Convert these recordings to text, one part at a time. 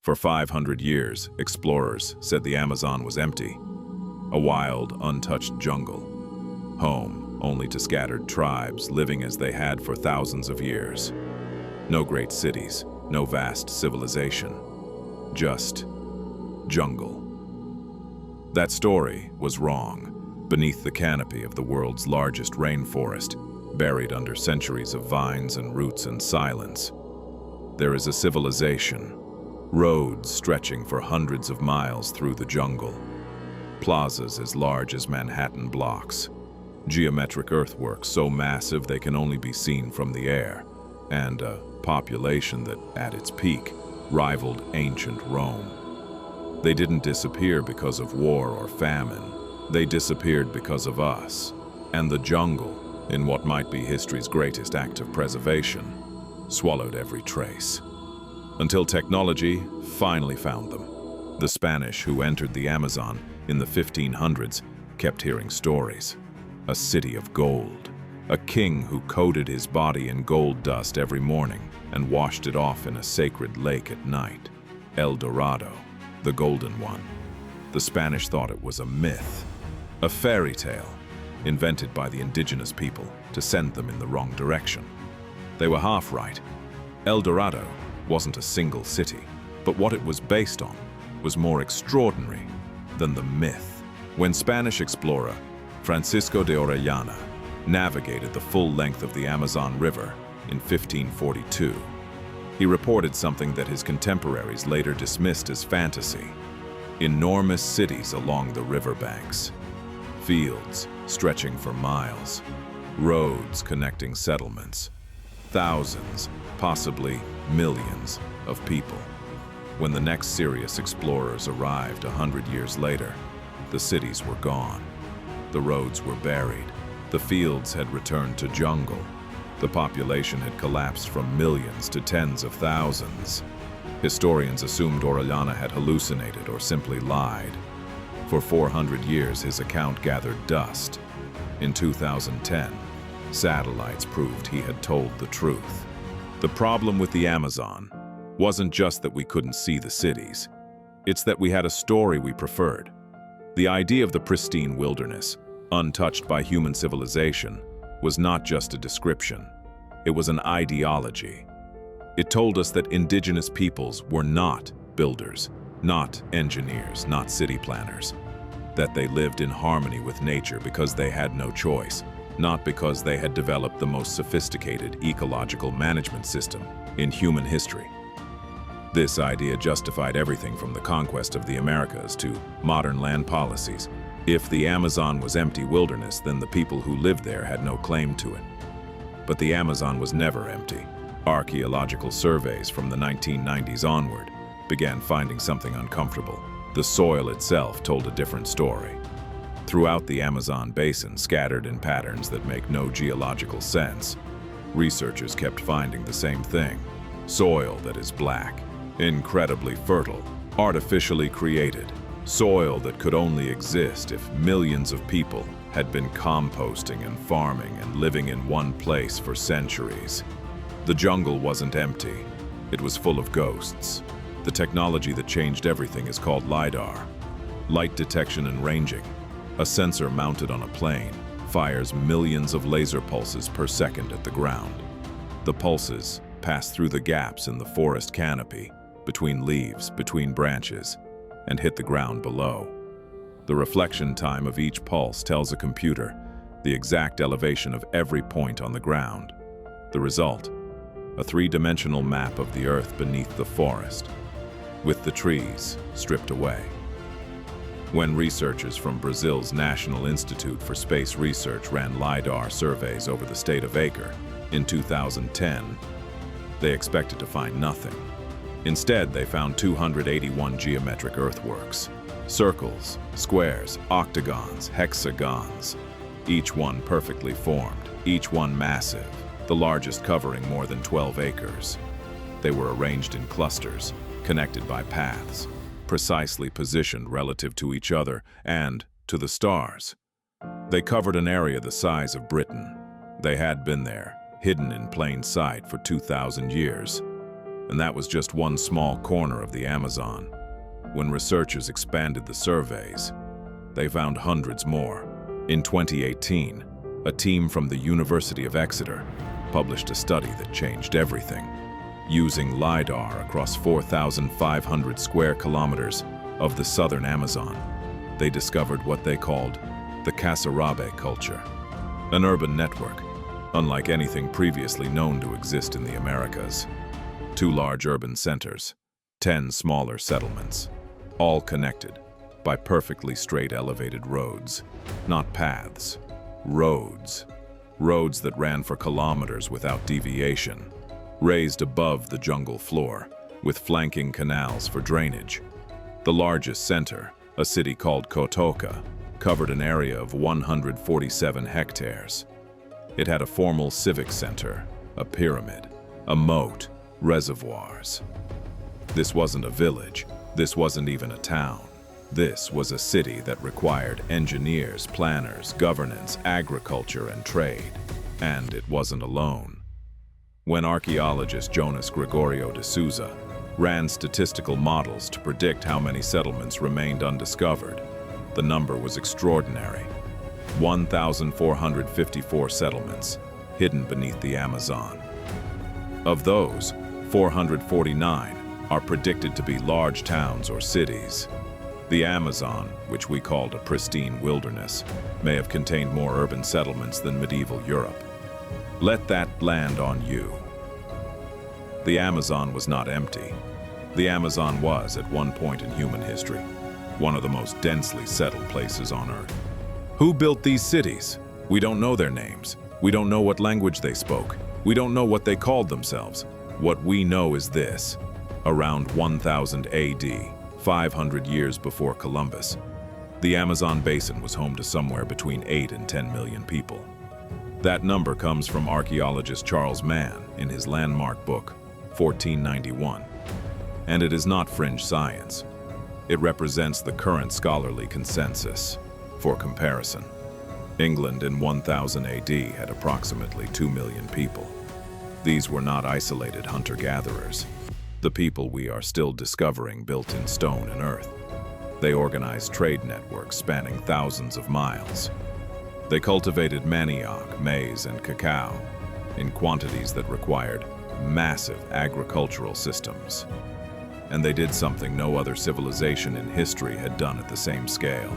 For 500 years, explorers said the Amazon was empty, a wild, untouched jungle, home only to scattered tribes living as they had for thousands of years. No great cities, no vast civilization, just jungle. That story was wrong. Beneath the canopy of the world's largest rainforest, buried under centuries of vines and roots and silence, there is a civilization, roads stretching for hundreds of miles through the jungle, plazas as large as Manhattan blocks, geometric earthworks so massive they can only be seen from the air, and a population that, at its peak, rivaled ancient Rome. They didn't disappear because of war or famine. They disappeared because of us. And the jungle, in what might be history's greatest act of preservation, swallowed every trace. Until technology finally found them. The Spanish who entered the Amazon in the 1500s kept hearing stories. A city of gold. A king who coated his body in gold dust every morning and washed it off in a sacred lake at night. El Dorado, the golden one. The Spanish thought it was a myth, a fairy tale, invented by the indigenous people to send them in the wrong direction. They were half right. El Dorado wasn't a single city, but what it was based on was more extraordinary than the myth. When Spanish explorer Francisco de Orellana navigated the full length of the Amazon River in 1542, he reported something that his contemporaries later dismissed as fantasy. Enormous cities along the riverbanks, fields stretching for miles, roads connecting settlements, thousands, possibly millions of people. When the next serious explorers arrived 100 years later, the cities were gone. The roads were buried. The fields had returned to jungle. The population had collapsed from millions to tens of thousands. Historians assumed Orellana had hallucinated or simply lied. For 400 years, his account gathered dust. In 2010, satellites proved he had told the truth. The problem with the Amazon wasn't just that we couldn't see the cities. It's that we had a story we preferred. The idea of the pristine wilderness, untouched by human civilization, was not just a description. It was an ideology. It told us that indigenous peoples were not builders, not engineers, not city planners. That they lived in harmony with nature because they had no choice, not because they had developed the most sophisticated ecological management system in human history. This idea justified everything from the conquest of the Americas to modern land policies. If the Amazon was empty wilderness, then the people who lived there had no claim to it. But the Amazon was never empty. Archaeological surveys from the 1990s onward began finding something uncomfortable. The soil itself told a different story. Throughout the Amazon basin, scattered in patterns that make no geological sense, researchers kept finding the same thing. Soil that is black, incredibly fertile, artificially created. Soil that could only exist if millions of people had been composting and farming and living in one place for centuries. The jungle wasn't empty. It was full of ghosts. The technology that changed everything is called LiDAR, light detection and ranging. A sensor mounted on a plane fires millions of laser pulses per second at the ground. The pulses pass through the gaps in the forest canopy, between leaves, between branches, and hit the ground below. The reflection time of each pulse tells a computer the exact elevation of every point on the ground. The result, a three-dimensional map of the Earth beneath the forest, with the trees stripped away. When researchers from Brazil's National Institute for Space Research ran LiDAR surveys over the state of Acre in 2010, they expected to find nothing. Instead, they found 281 geometric earthworks. Circles, squares, octagons, hexagons, each one perfectly formed, each one massive, the largest covering more than 12 acres. They were arranged in clusters, connected by paths, precisely positioned relative to each other and to the stars. They covered an area the size of Britain. They had been there, hidden in plain sight for 2,000 years. And that was just one small corner of the Amazon. When researchers expanded the surveys, they found hundreds more. In 2018, a team from the University of Exeter published a study that changed everything. Using LiDAR across 4,500 square kilometers of the southern Amazon, they discovered what they called the Kasarabe culture, an urban network, unlike anything previously known to exist in the Americas. 2 large urban centers, 10 smaller settlements, all connected by perfectly straight elevated roads, not paths, roads. Roads that ran for kilometers without deviation, raised above the jungle floor, with flanking canals for drainage. The largest center, a city called Kotoka, covered an area of 147 hectares. It had a formal civic center, a pyramid, a moat, reservoirs. This wasn't a village. This wasn't even a town. This was a city that required engineers, planners, governance, agriculture, and trade. And it wasn't alone. When archaeologist Jonas Gregorio de Souza ran statistical models to predict how many settlements remained undiscovered, the number was extraordinary. 1,454 settlements hidden beneath the Amazon. Of those, 449 are predicted to be large towns or cities. The Amazon, which we called a pristine wilderness, may have contained more urban settlements than medieval Europe. Let that land on you. The Amazon was not empty. The Amazon was, at one point in human history, one of the most densely settled places on Earth. Who built these cities? We don't know their names. We don't know what language they spoke. We don't know what they called themselves. What we know is this. Around 1000 AD, 500 years before Columbus, the Amazon basin was home to somewhere between 8 and 10 million people. That number comes from archaeologist Charles Mann in his landmark book, 1491. And it is not fringe science. It represents the current scholarly consensus. For comparison, England in 1000 AD had approximately 2 million people. These were not isolated hunter-gatherers. The people we are still discovering built in stone and earth. They organized trade networks spanning thousands of miles. They cultivated manioc, maize, and cacao in quantities that required massive agricultural systems. And they did something no other civilization in history had done at the same scale.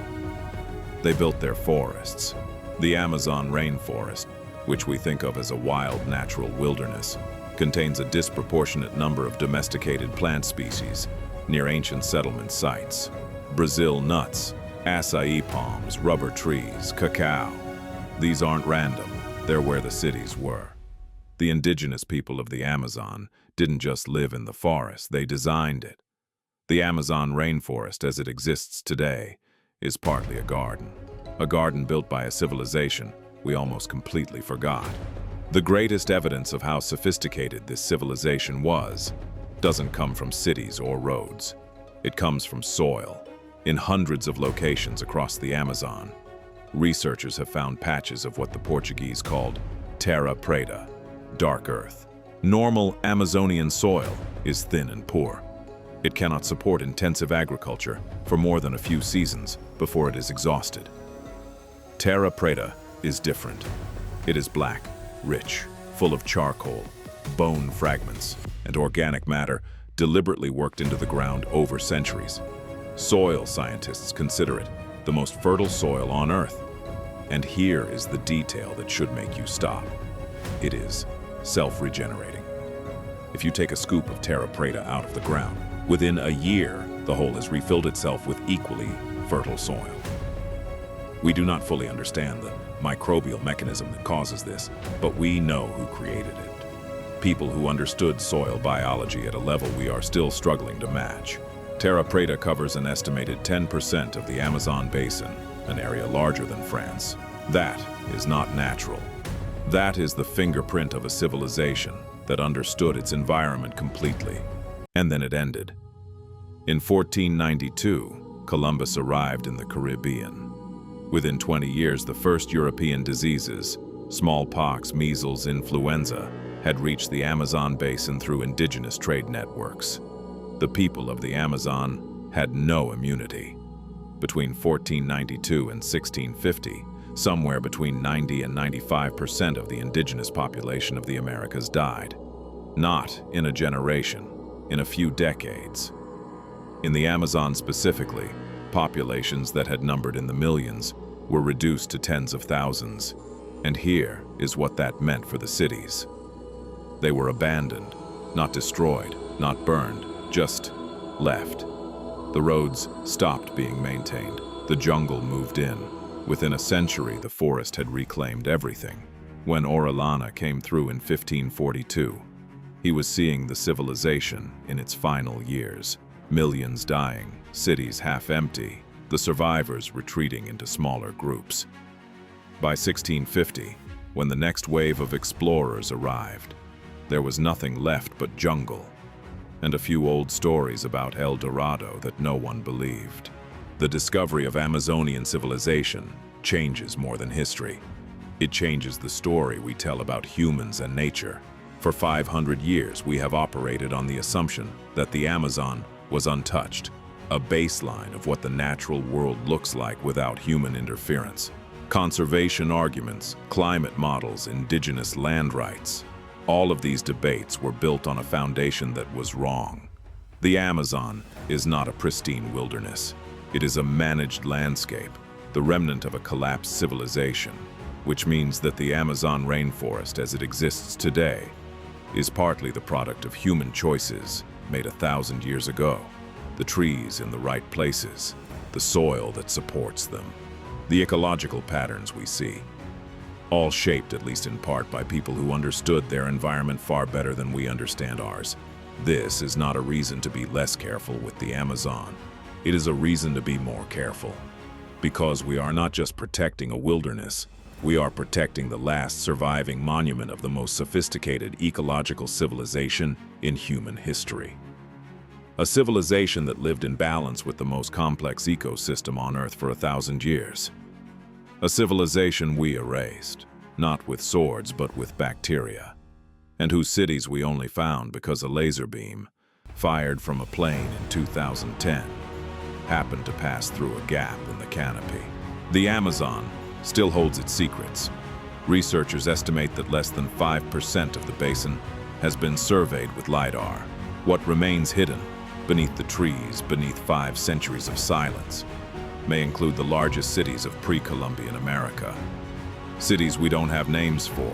They built their forests. The Amazon rainforest, which we think of as a wild natural wilderness, contains a disproportionate number of domesticated plant species near ancient settlement sites. Brazil nuts, acai palms, rubber trees, cacao. These aren't random, they're where the cities were. The indigenous people of the Amazon didn't just live in the forest, they designed it. The Amazon rainforest as it exists today is partly a garden built by a civilization we almost completely forgot. The greatest evidence of how sophisticated this civilization was doesn't come from cities or roads. It comes from soil, in hundreds of locations across the Amazon. Researchers have found patches of what the Portuguese called Terra Preta, dark earth. Normal Amazonian soil is thin and poor. It cannot support intensive agriculture for more than a few seasons before it is exhausted. Terra Preta is different. It is black, rich, full of charcoal, bone fragments, and organic matter deliberately worked into the ground over centuries. Soil scientists consider it the most fertile soil on Earth. And here is the detail that should make you stop. It is self-regenerating. If you take a scoop of Terra Preta out of the ground, within a year, the whole has refilled itself with equally fertile soil. We do not fully understand the microbial mechanism that causes this, but we know who created it. People who understood soil biology at a level we are still struggling to match. Terra Preta covers an estimated 10% of the Amazon basin, an area larger than France. That is not natural. That is the fingerprint of a civilization that understood its environment completely. And then it ended. In 1492, Columbus arrived in the Caribbean. Within 20 years, the first European diseases, smallpox, measles, influenza, had reached the Amazon basin through indigenous trade networks. The people of the Amazon had no immunity. Between 1492 and 1650, somewhere between 90 and 95% of the indigenous population of the Americas died. Not in a generation, in a few decades. In the Amazon specifically, populations that had numbered in the millions were reduced to tens of thousands. And here is what that meant for the cities. They were abandoned, not destroyed, not burned, just left. The roads stopped being maintained. The jungle moved in. Within a century, the forest had reclaimed everything. When Orellana came through in 1542, he was seeing the civilization in its final years. Millions dying, cities half empty, the survivors retreating into smaller groups. By 1650, when the next wave of explorers arrived, there was nothing left but jungle, and a few old stories about El Dorado that no one believed. The discovery of Amazonian civilization changes more than history. It changes the story we tell about humans and nature. For 500 years, we have operated on the assumption that the Amazon was untouched, a baseline of what the natural world looks like without human interference. Conservation arguments, climate models, indigenous land rights. All of these debates were built on a foundation that was wrong. The Amazon is not a pristine wilderness. It is a managed landscape, the remnant of a collapsed civilization, which means that the Amazon rainforest as it exists today is partly the product of human choices made 1,000 years ago. The trees in the right places, the soil that supports them, the ecological patterns we see, all shaped at least in part by people who understood their environment far better than we understand ours. This is not a reason to be less careful with the Amazon. It is a reason to be more careful. Because we are not just protecting a wilderness, we are protecting the last surviving monument of the most sophisticated ecological civilization in human history. A civilization that lived in balance with the most complex ecosystem on Earth for 1,000 years. A civilization we erased, not with swords but with bacteria, and whose cities we only found because a laser beam, fired from a plane in 2010, happened to pass through a gap in the canopy. The Amazon still holds its secrets. Researchers estimate that less than 5% of the basin has been surveyed with LiDAR. What remains hidden beneath the trees, beneath 5 centuries of silence, may include the largest cities of pre-Columbian America. Cities we don't have names for,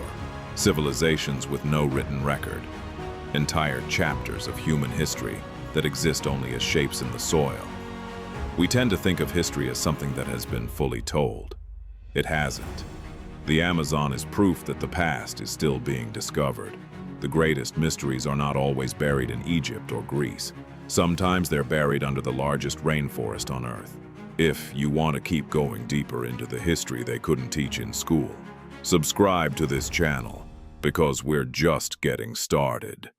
civilizations with no written record, entire chapters of human history that exist only as shapes in the soil. We tend to think of history as something that has been fully told. It hasn't. The Amazon is proof that the past is still being discovered. The greatest mysteries are not always buried in Egypt or Greece. Sometimes they're buried under the largest rainforest on Earth. If you want to keep going deeper into the history they couldn't teach in school, subscribe to this channel, because we're just getting started.